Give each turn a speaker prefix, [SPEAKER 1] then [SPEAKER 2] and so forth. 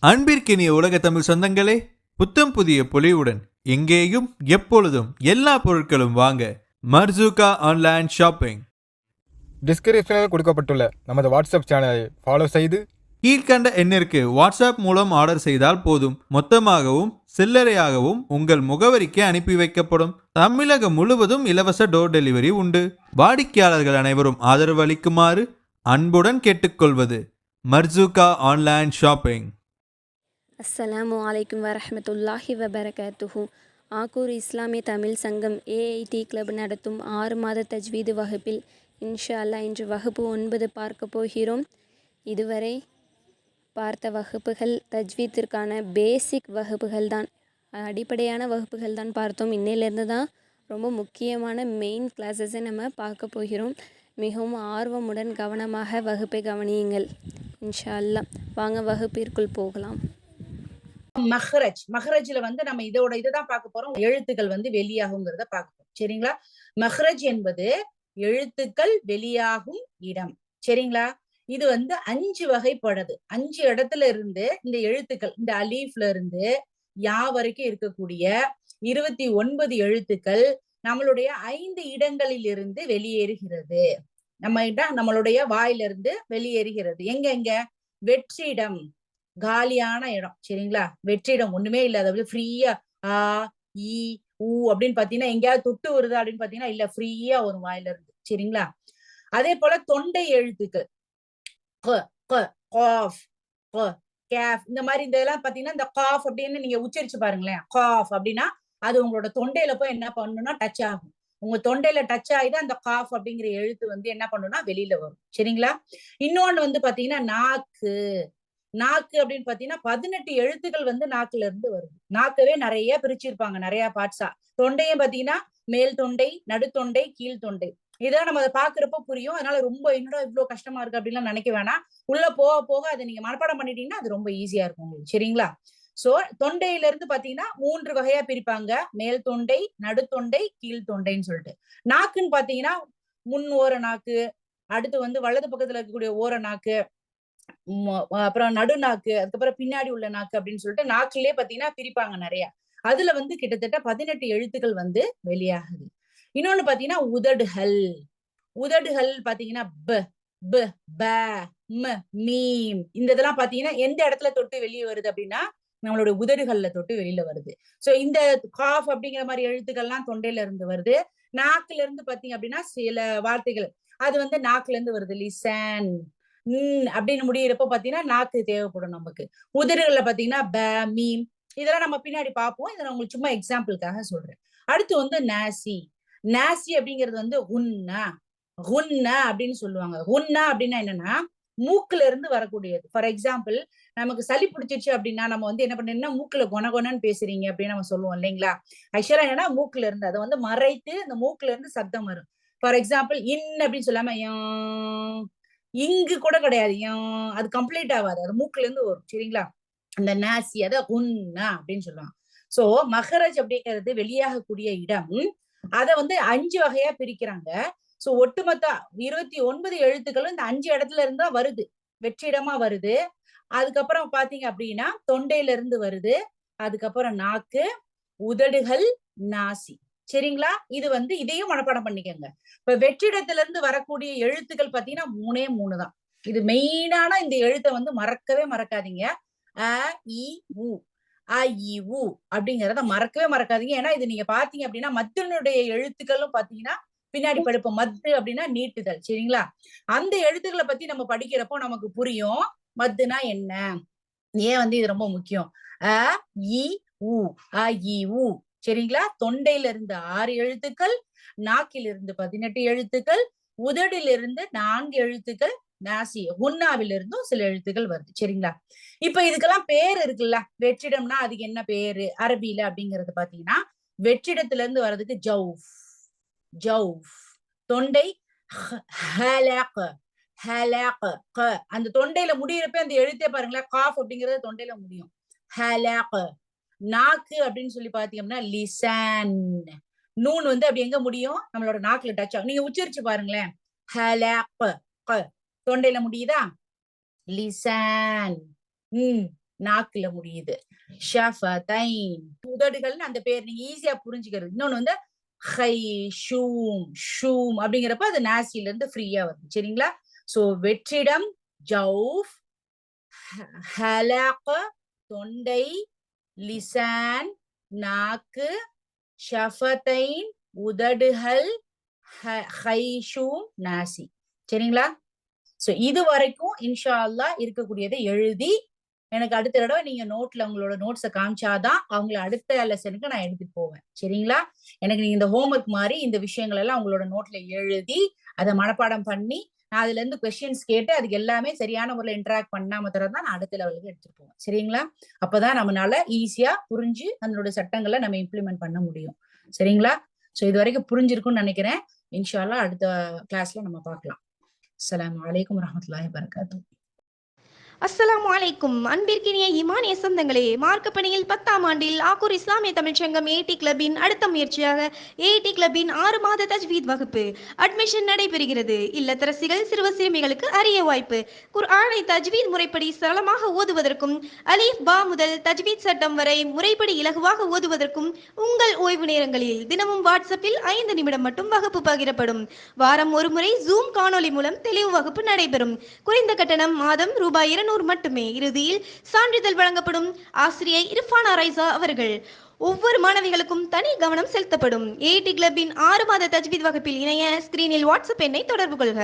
[SPEAKER 1] அன்பிற்கினிய உலக தமிழ் சொந்தங்களே, புத்தம் புதிய பொலிவுடன் எங்கேயும் எப்பொழுதும் எல்லா பொருட்களும் வாங்க மர்சூகா ஆன்லைன் ஷாப்பிங்.
[SPEAKER 2] டிஸ்கிரிப்ஷனில் கொடுக்கப்பட்டுள்ள நமது வாட்ஸ்அப் சேனலை ஃபாலோ செய்து
[SPEAKER 1] கீழ்கண்ட எண்ணிற்கு வாட்ஸ்அப் மூலம் ஆர்டர் செய்தால் போதும், மொத்தமாகவும் சில்லறையாகவும் உங்கள் முகவரிக்கு அனுப்பி வைக்கப்படும். தமிழகம் முழுவதும் இலவச டோர் டெலிவரி உண்டு. வாடிக்கையாளர்கள் அனைவரும் ஆதரவு அளிக்குமாறு அன்புடன் கேட்டுக்கொள்வது மர்சூகா ஆன்லைன் ஷாப்பிங்.
[SPEAKER 3] அஸ்ஸலாமு அலைக்கும் வரஹ்மத்துல்லாஹி வபரகாத்துஹு. ஆக்கூர் இஸ்லாமிய தமிழ் சங்கம் ஏஐடி கிளப் நடத்தும் 6 மாத தஜ்வீது வகுப்பில் இன்ஷா அல்லாஹ் இன்று வகுப்பு 9 பார்க்க போகிறோம். இதுவரை பார்த்த வகுப்புகள் தஜ்வீத்திற்கான பேசிக் வகுப்புகள் தான், அடிப்படையான வகுப்புகள் தான் பார்த்தோம். இன்னையிலேருந்து தான் ரொம்ப முக்கியமான மெயின் கிளாஸஸை நம்ம பார்க்க போகிறோம். மிகவும் ஆர்வமுடன் கவனமாக வகுப்பை கவனியுங்கள் இன்ஷா அல்லாஹ். வாங்க வகுப்பிற்குள் போகலாம்.
[SPEAKER 4] மஹ்ரஜ்ல வந்து நம்ம இதுதான் பார்க்க போறோம். எழுத்துக்கள் வந்து வெளியாகுங்கிறத பார்க்க போறோம். சரிங்களா? மஹ்ரஜ் என்பது எழுத்துக்கள் வெளியாகும் இடம். சரிங்களா? இது வந்து 5 வகைப்படுது. 5 இடத்துல இருந்து இந்த எழுத்துக்கள், இந்த அலீஃப்ல இருந்து யா வரைக்கும் இருக்கக்கூடிய 29 எழுத்துக்கள் நம்மளுடைய 5 இடங்களில் இருந்து வெளியேறுகிறது. நம்மளுடைய வாயிலிருந்து வெளியேறுகிறது. எங்க வெற்றிடம், காலியான இடம். சரிங்களா? வெற்றிடம் ஒண்ணுமே இல்ல. அதாவது ஃப்ரீயா ஆ ஈ ஊ அப்படின்னு பாத்தீங்கன்னா எங்கேயாவது தொட்டு வருது அப்படின்னு பாத்தீங்கன்னா இல்ல, ஃப்ரீயா ஒரு வாயில இருந்து. சரிங்களா? அதே போல தொண்டை எழுத்துக்கள் இந்த மாதிரி இந்த எல்லாம் பாத்தீங்கன்னா இந்த காஃப் அப்படின்னு நீங்க உச்சரிச்சு பாருங்களேன். காஃப் அப்படின்னா அது உங்களோட தொண்டையில போய் என்ன பண்ணணும்னா டச் ஆகும். உங்க தொண்டையில டச் ஆகிதான் அந்த காஃப் அப்படிங்கிற எழுத்து வந்து என்ன பண்ணும்னா வெளியில வரும். சரிங்களா? இன்னொன்னு வந்து பாத்தீங்கன்னா நாக்கு. நாக்கு அப்படின்னு பாத்தீங்கன்னா 18 எழுத்துக்கள் வந்து நாக்குல இருந்து வருது. நாக்கவே நிறைய பிரிச்சிருப்பாங்க, நிறைய பார்ட்ஸா. தொண்டையும் பாத்தீங்கன்னா மேல் தொண்டை, நடுத்தொண்டை, கீழ் தொண்டை. இதான் நம்ம அதை பாக்குறப்ப புரியும். அதனால ரொம்ப என்னடா இவ்வளவு கஷ்டமா இருக்கு அப்படின்லாம் நினைக்க வேணாம். உள்ள போக போக அதை நீங்க மனப்பாடம் பண்ணிட்டீங்கன்னா அது ரொம்ப ஈஸியா இருக்கும் உங்களுக்கு. சரிங்களா? சோ தொண்டையில இருந்து பாத்தீங்கன்னா 3 வகையா பிரிப்பாங்க. மேல் தொண்டை, நடுத்தொண்டை, கீழ் தொண்டைன்னு சொல்லிட்டு. நாக்குன்னு பாத்தீங்கன்னா முன் ஓர நாக்கு, அடுத்து வந்து வலது பக்கத்துல இருக்கக்கூடிய ஓர நாக்கு, அப்புறம் நடுநாக்கு, அதுக்கப்புறம் பின்னாடி உள்ள நாக்கு அப்படின்னு சொல்லிட்டு நாக்குலயே பாத்தீங்கன்னா பிரிப்பாங்க நிறைய. அதுல வந்து கிட்டத்தட்ட 18 எழுத்துக்கள் வந்து வெளியாகுது. இன்னொன்னு பாத்தீங்கன்னா உதடுகள். உதடுகள் பாத்தீங்கன்னா ப ப ப ம மீம். இந்த இதெல்லாம் பாத்தீங்கன்னா எந்த இடத்துல தொட்டு வெளியே வருது அப்படின்னா நம்மளோட உதடுகள்ல தொட்டு வெளியில வருது. சோ இந்த காஃப் அப்படிங்கிற மாதிரி எழுத்துக்கள்லாம் தொண்டையில இருந்து வருது. நாக்குல இருந்து பாத்தீங்க அப்படின்னா சில வார்த்தைகள் அது வந்து நாக்குல இருந்து வருது. லிசான் அப்படின்னு முடியிறப்ப பாத்தீங்கன்னா நாக்கு தேவைப்படும் நமக்கு. உதடுகள்ல பாத்தீங்கன்னா ப மீம் இதெல்லாம் நம்ம பின்னாடி பார்ப்போம். இதை நான் உங்களுக்கு சும்மா எக்ஸாம்பிளுக்காக சொல்றேன். அடுத்து வந்து நாசி. நாசி அப்படிங்கிறது வந்து உன்னா ஹுன்னா அப்படின்னு சொல்லுவாங்க. ஹுன்னா அப்படின்னா என்னன்னா மூக்குல இருந்து வரக்கூடியது. ஃபார் எக்ஸாம்பிள் நமக்கு சளி பிடிச்சிருச்சு அப்படின்னா நம்ம வந்து என்ன பண்ணா மூக்குல கொனகொனன்னு பேசுறீங்க அப்படின்னு நம்ம சொல்லுவோம் இல்லைங்களா? ஆக்சுவலா என்னன்னா மூக்குல இருந்து அதை வந்து மறைத்து அந்த மூக்குல இருந்து சப்தம் வரும். ஃபார் எக்ஸாம்பிள் இன் அப்படின்னு சொல்லாம இங்கு கூட கிடையாது. அது கம்ப்ளீட் ஆகாது. அது மூக்குல இருந்து வரும். சரிங்களா? அந்த நாசி அத உன்னா அப்படின்னு சொல்லுவாங்க. சோ மஹரஜ் அப்படிங்கிறது வெளியாகக்கூடிய இடம். அத வந்து 5 வகையா பிரிக்கிறாங்க. சோ ஒட்டுமொத்த 29 எழுத்துக்களும் இந்த 5 இடத்துல இருந்தா வருது, வெற்றிடமா வருது. அதுக்கப்புறம் பாத்தீங்க அப்படின்னா தொண்டையில இருந்து வருது. அதுக்கப்புறம் நாக்கு, உதடுகள், நாசி. சரிங்களா? இது வந்து இதையும் மனப்பாடம் பண்ணிக்கங்க. இப்ப வெற்றிடத்துல இருந்து வரக்கூடிய எழுத்துக்கள் பாத்தீங்கன்னா 3 தான். இது மெயினான இந்த எழுத்தை வந்து மறக்கவே மறக்காதீங்க. அ இ உ அ இ உ அப்படிங்கறத மறக்கவே மறக்காதீங்க. ஏன்னா இது நீங்க பாத்தீங்க அப்படின்னா மத்தினுடைய எழுத்துக்களும் பாத்தீங்கன்னா பின்னாடி படிப்போம். மத்து அப்படின்னா நீட்டுதல். சரிங்களா? அந்த எழுத்துக்களை பத்தி நம்ம படிக்கிறப்போ நமக்கு புரியும் மத்துனா என்ன, ஏன் வந்து இது ரொம்ப முக்கியம். அ இ உ அ இ உ. சரிங்களா? தொண்டையில இருந்து 6 எழுத்துக்கள், நாக்கில் இருந்து 18 எழுத்துக்கள், உதடில் இருந்து 4 எழுத்துக்கள், நாசி குன்னாவில இருந்தும் சில எழுத்துக்கள் வருது. சரிங்களா? இப்ப இதுக்கெல்லாம் பேர் இருக்குல்ல. வெற்றிடம்னா அதுக்கு என்ன பேரு அரபியில அப்படிங்கறது பாத்தீங்கன்னா வெற்றிடத்துல இருந்து வர்றதுக்கு ஜவுஃப். ஜவுஃப் தொண்டை. அந்த தொண்டையில முடியிறப்ப அந்த எழுத்தே பாருங்களேன், காஃப் அப்படிங்கறது தொண்டையில முடியும். நாக்கு அப்படின்னு சொல்லி பாத்தீங்கன்னா லிசான். நூன் வந்து அப்படி எங்க முடியும், நம்மளோட நாக்குல டச் ஆகும். நீங்க உச்சரிச்சு பாருங்களேன். தொண்டையில முடியுதா? லிசான். நாக்குல முடியுது. ஷஃபதைன் உதடுகள்னு அந்த பேர் நீங்க ஈஸியா புரிஞ்சுக்கிறது. இன்னொன்னு வந்து ஹை ஷூம் ஷூம் அப்படிங்கிறப்ப அது நாசில இருந்து ஃப்ரீயா வருது. சரிங்களா? சோ வெற்றிடம் ஜவுஃப், ஹலக் தொண்டை, லிசான் நாக்கு, ஷஃபதைன் உதடுகள், ஹைஷூம் நாசி. சரிங்களா? சோ இது வரைக்கும் இன்ஷா அல்லாஹ் இருக்கக்கூடியதை எழுதி எனக்கு அடுத்த தடவை நீங்க நோட்ல உங்களோட நோட்ஸை காமிச்சாதான் அவங்கள அடுத்த லெசனுக்கு நான் எடுத்துட்டு போவேன். சரிங்களா? எனக்கு நீங்க இந்த ஹோம்ஒர்க் மாதிரி இந்த விஷயங்கள் எல்லாம் உங்களோட நோட்ல எழுதி அதை மனப்பாடம் பண்ணி நான் அதுல இருந்து கொஸ்டின்ஸ் கேட்டு அதுக்கு எல்லாமே சரியான முறையில் இன்டராக்ட் பண்ணாம தரதான் நான் அடுத்த லெவலுக்கு எடுத்துட்டு போவேன். சரிங்களா? அப்பதான் நம்மளால ஈஸியா புரிஞ்சு அதனோட சட்டங்களை நம்ம இம்ப்ளிமெண்ட் பண்ண முடியும். சரிங்களா? சோ இது வரைக்கும் புரிஞ்சிருக்கும்னு நினைக்கிறேன். இன்ஷா அல்லாஹ் அடுத்த கிளாஸ்ல நம்ம பார்க்கலாம். அஸ்ஸலாமு அலைக்கும் வரஹ்மத்துல்லாஹி வபரகாத்துஹு.
[SPEAKER 5] அஸ்ஸலாமு அலைக்கும். அன்பிற்கினிய ஈமானிய சொந்தங்களே, மார்க்க பணியில் 10ஆம் ஆண்டில் ஆக்கூர் இஸ்லாமிய தமிழ்ச்சங்கம் ஏடி கிளப்பின் அடுத்த முயற்சியாக ஏடி கிளப்பின் 6 மாத தஜ்வீத் வகுப்பு அட்மிஷன் நடைபெறுகிறது. இல்லத்தரசிகள் சிறுவ சிறுமிகளுக்கு அரிய வாய்ப்பு. குர்ஆனை தஜ்வீத் முறைப்படி சரளமாக ஓதுவதற்கும் அலீஃப் பா முதல் தஜ்வீத் சட்டம் வரை முறைப்படி இலகுவாக ஓதுவதற்கும் உங்கள் ஓய்வு நேரங்களில் தினமும் வாட்ஸ்அப்பில் 5 நிமிடம் மட்டும் வகுப்பு பகிரப்படும். வாரம் ஒரு முறை ஜூம் காணொலி மூலம் தெளிவு வகுப்பு நடைபெறும். குறைந்த கட்டணம் மாதம் ரூபாய் 200 மட்டுமே. இறுதியில் சான்றிதழ் வழங்கப்படும். ஆசிரியை இர்ஃபானா ரைசா அவர்கள். ஒவ்வொரு மாணவிகளுக்கும் தனி கவனம் செலுத்தப்படும். ஏடி கிளப்பின் 6 மாத தஜ்வீத் வகுப்பில் இணைய ஸ்கிரீனில் வாட்ஸ்அப் எண்ணை தொடர்பு கொள்க.